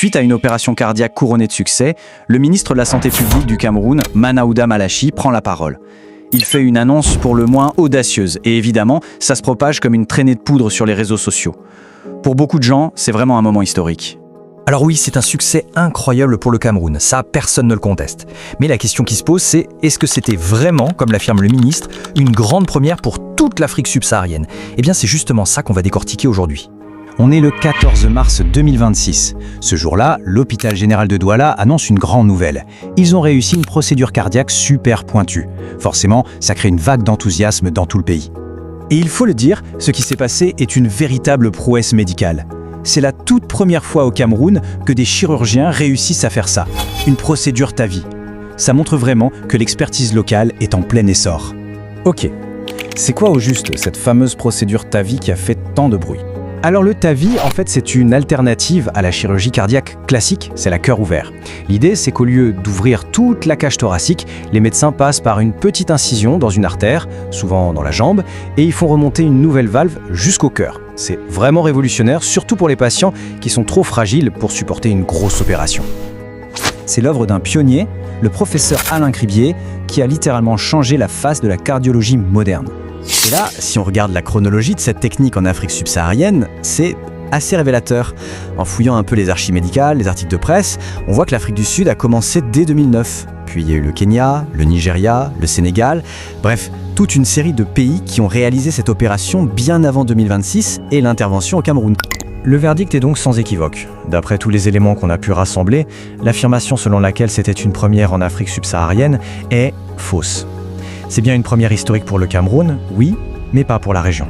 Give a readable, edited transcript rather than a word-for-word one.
Suite à une opération cardiaque couronnée de succès, le ministre de la Santé publique du Cameroun, Manaouda Malachi, prend la parole. Il fait une annonce pour le moins audacieuse et évidemment, ça se propage comme une traînée de poudre sur les réseaux sociaux. Pour beaucoup de gens, c'est vraiment un moment historique. Alors oui, c'est un succès incroyable pour le Cameroun, ça personne ne le conteste. Mais la question qui se pose, c'est est-ce que c'était vraiment, comme l'affirme le ministre, une grande première pour toute l'Afrique subsaharienne? Eh bien c'est justement ça qu'on va décortiquer aujourd'hui. On est le 14 mars 2026. Ce jour-là, l'hôpital général de Douala annonce une grande nouvelle. Ils ont réussi une procédure cardiaque super pointue. Forcément, ça crée une vague d'enthousiasme dans tout le pays. Et il faut le dire, ce qui s'est passé est une véritable prouesse médicale. C'est la toute première fois au Cameroun que des chirurgiens réussissent à faire ça. Une procédure TAVI. Ça montre vraiment que l'expertise locale est en plein essor. Ok, c'est quoi au juste cette fameuse procédure TAVI qui a fait tant de bruit? Alors le TAVI, en fait, c'est une alternative à la chirurgie cardiaque classique, c'est la cœur ouvert. L'idée, c'est qu'au lieu d'ouvrir toute la cage thoracique, les médecins passent par une petite incision dans une artère, souvent dans la jambe, et ils font remonter une nouvelle valve jusqu'au cœur. C'est vraiment révolutionnaire, surtout pour les patients qui sont trop fragiles pour supporter une grosse opération. C'est l'œuvre d'un pionnier, le professeur Alain Cribier, qui a littéralement changé la face de la cardiologie moderne. Et là, si on regarde la chronologie de cette technique en Afrique subsaharienne, c'est assez révélateur. En fouillant un peu les archives médicales, les articles de presse, on voit que l'Afrique du Sud a commencé dès 2009. Puis il y a eu le Kenya, le Nigeria, le Sénégal, bref, toute une série de pays qui ont réalisé cette opération bien avant 2026 et l'intervention au Cameroun. Le verdict est donc sans équivoque. D'après tous les éléments qu'on a pu rassembler, l'affirmation selon laquelle c'était une première en Afrique subsaharienne est fausse. C'est bien une première historique pour le Cameroun, oui, mais pas pour la région.